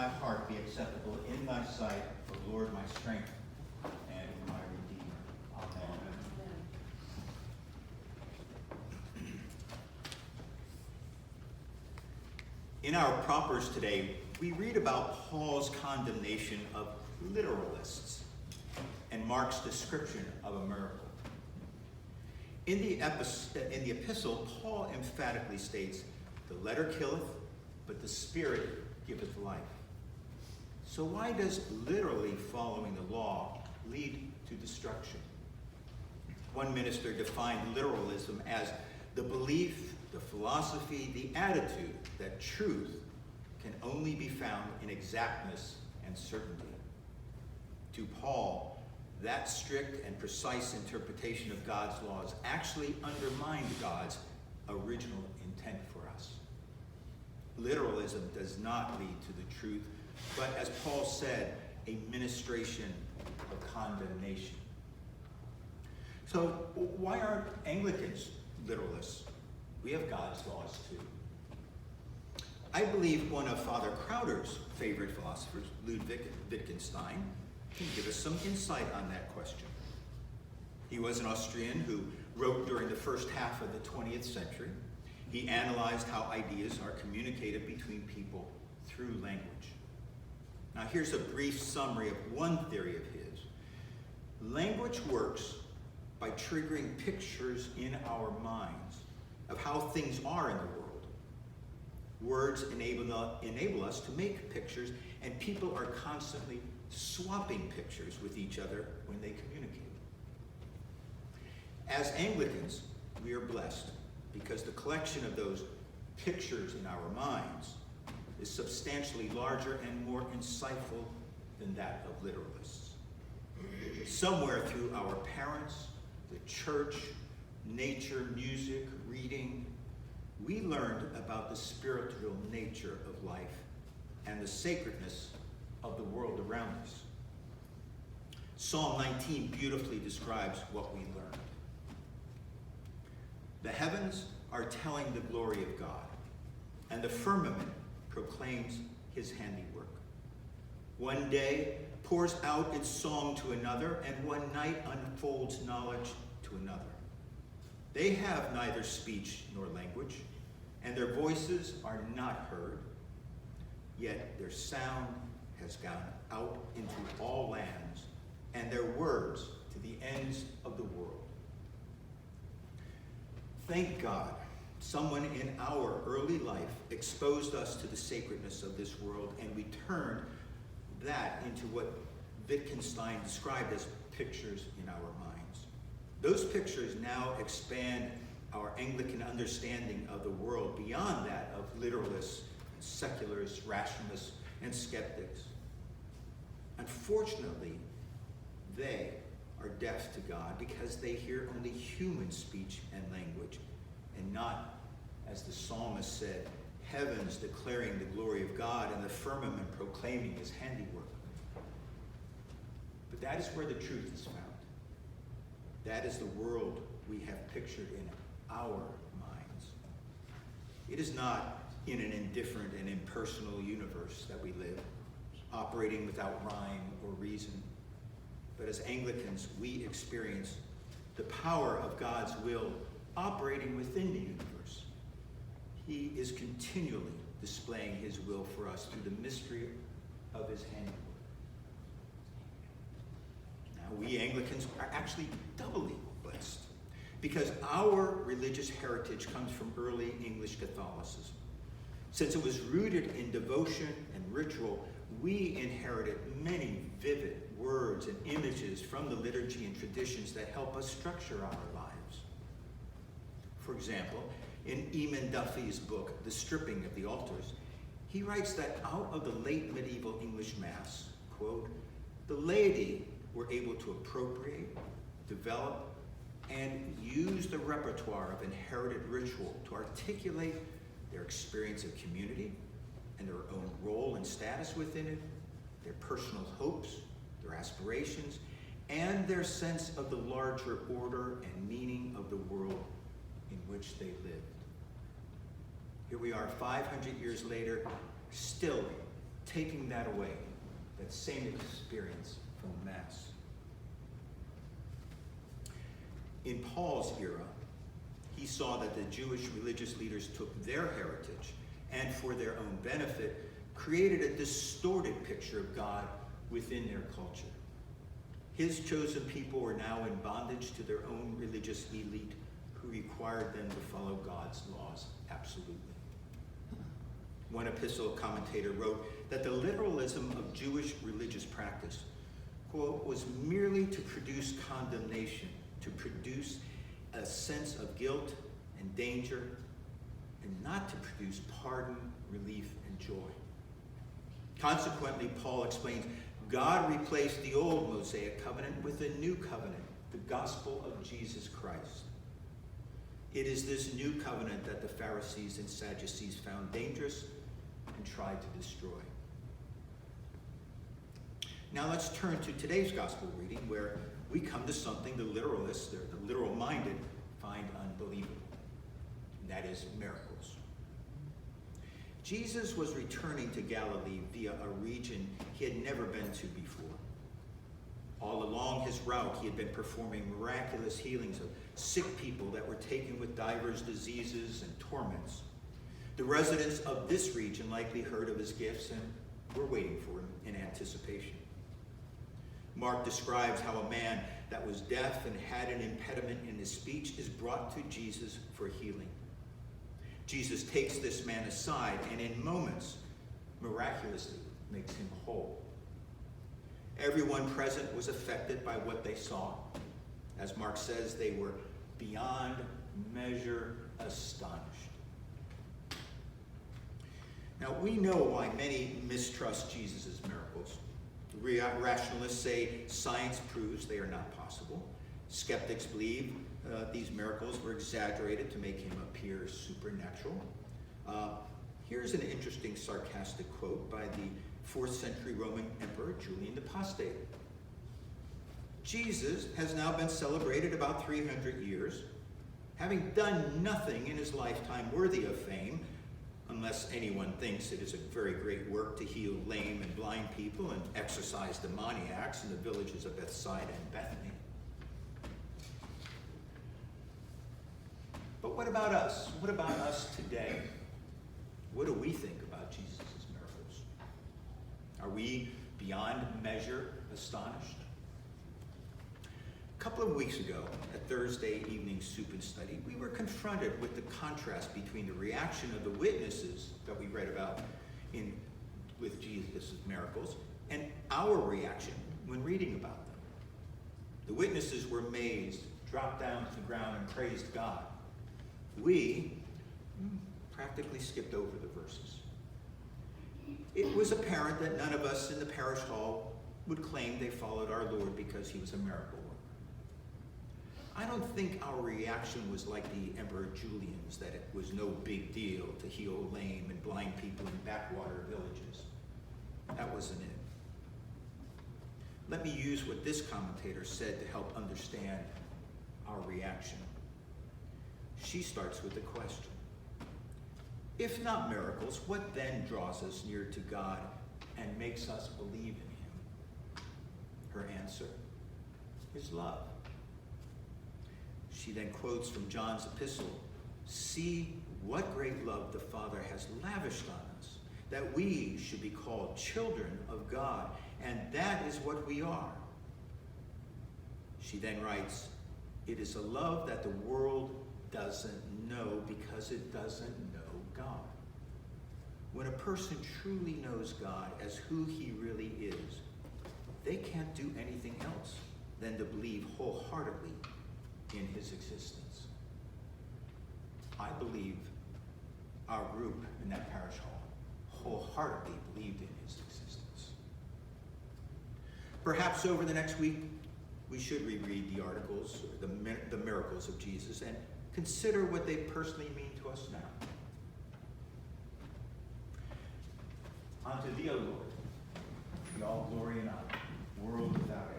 my heart be acceptable in thy sight, O Lord, my strength and my Redeemer. Amen. In our propers today, we read about Paul's condemnation of literalists and Mark's description of a miracle. In the epistle, Paul emphatically states, "The letter killeth, but the Spirit giveth life." So why does literally following the law lead to destruction? One minister defined literalism as the belief, the philosophy, the attitude that truth can only be found in exactness and certainty. To Paul, that strict and precise interpretation of God's laws actually undermined God's original intent for us. Literalism does not lead to the truth, but as Paul said, a ministration of condemnation. So why aren't Anglicans literalists? We have God's laws too. I believe one of Father Crowder's favorite philosophers, Ludwig Wittgenstein, can give us some insight on that question. He was an Austrian who wrote during the first half of the 20th century. He analyzed how ideas are communicated between people through language. Now here's a brief summary of one theory of his. Language works by triggering pictures in our minds of how things are in the world. Words enable us to make pictures, and people are constantly swapping pictures with each other when they communicate. As Anglicans, we are blessed because the collection of those pictures in our minds is substantially larger and more insightful than that of literalists. Somewhere through our parents, the church, nature, music, reading, we learned about the spiritual nature of life and the sacredness of the world around us. Psalm 19 beautifully describes what we learned. The heavens are telling the glory of God, and the firmament proclaims his handiwork. One day pours out its song to another, and one night unfolds knowledge to another. They have neither speech nor language, and their voices are not heard, yet their sound has gone out into all lands, and their words to the ends of the world. Thank God, someone in our early life exposed us to the sacredness of this world, and we turned that into what Wittgenstein described as pictures in our minds. Those pictures now expand our Anglican understanding of the world beyond that of literalists, secularists, rationalists, and skeptics. Unfortunately, they are deaf to God because they hear only human speech and language, and not, as the psalmist said, heavens declaring the glory of God and the firmament proclaiming his handiwork. But that is where the truth is found. That is the world we have pictured in our minds. It is not in an indifferent and impersonal universe that we live, operating without rhyme or reason. But as Anglicans, we experience the power of God's will operating within the universe. He is continually displaying his will for us through the mystery of his handiwork. Now, we Anglicans are actually doubly blessed because our religious heritage comes from early English Catholicism. Since it was rooted in devotion and ritual, we inherited many vivid words and images from the liturgy and traditions that help us structure our lives. For example, in Eamon Duffy's book, The Stripping of the Altars, he writes that out of the late medieval English Mass, quote, the laity were able to appropriate, develop, and use the repertoire of inherited ritual to articulate their experience of community and their own role and status within it, their personal hopes, their aspirations, and their sense of the larger order and meaning of the world in which they lived. Here we are 500 years later, still taking that away, that same experience from the Mass. In Paul's era, he saw that the Jewish religious leaders took their heritage and, for their own benefit, created a distorted picture of God within their culture. His chosen people were now in bondage to their own religious elite who required them to follow God's laws absolutely. One epistle commentator wrote that the literalism of Jewish religious practice, quote, was merely to produce condemnation, to produce a sense of guilt and danger, and not to produce pardon, relief, and joy. Consequently, Paul explains, God replaced the old Mosaic covenant with a new covenant, the gospel of Jesus Christ. It is this new covenant that the Pharisees and Sadducees found dangerous and tried to destroy. Now let's turn to today's gospel reading, where we come to something the literalists, or the literal-minded, find unbelievable. And that is miracles. Jesus was returning to Galilee via a region he had never been to before. All along his route, he had been performing miraculous healings of sick people that were taken with divers diseases and torments. The residents of this region likely heard of his gifts and were waiting for him in anticipation. Mark describes how a man that was deaf and had an impediment in his speech is brought to Jesus for healing. Jesus takes this man aside and in moments miraculously makes him whole. Everyone present was affected by what they saw. As Mark says, they were beyond measure astonished. Now, we know why many mistrust Jesus' miracles. Rationalists say science proves they are not possible. Skeptics believe these miracles were exaggerated to make him appear supernatural. Here's an interesting sarcastic quote by the 4th century Roman Emperor Julian the Apostate. Jesus has now been celebrated about 300 years, having done nothing in his lifetime worthy of fame, unless anyone thinks it is a very great work to heal lame and blind people and exorcise demoniacs in the villages of Bethsaida and Bethany. But what about us? What about us today? What do we think about Jesus' miracles? Are we beyond measure astonished? A couple of weeks ago, at Thursday evening soup and study, we were confronted with the contrast between the reaction of the witnesses that we read about with Jesus' miracles and our reaction when reading about them. The witnesses were amazed, dropped down to the ground, and praised God. We practically skipped over the verses. It was apparent that none of us in the parish hall would claim they followed our Lord because he was a miracle worker. I don't think our reaction was like the Emperor Julian's, that it was no big deal to heal lame and blind people in backwater villages. That wasn't it. Let me use what this commentator said to help understand our reaction. She starts with a question. If not miracles, what then draws us near to God and makes us believe in him? Her answer is love. She then quotes from John's epistle, "See what great love the Father has lavished on us, that we should be called children of God, and that is what we are." She then writes, "It is a love that the world doesn't know because it doesn't know God." When a person truly knows God as who he really is, they can't do anything else than to believe wholeheartedly in his existence. I believe our group in that parish hall wholeheartedly believed in his existence. Perhaps over the next week, we should reread the articles, or the miracles of Jesus, and consider what they personally mean to us now. Unto thee, O Lord, be all glory and honor, world without end.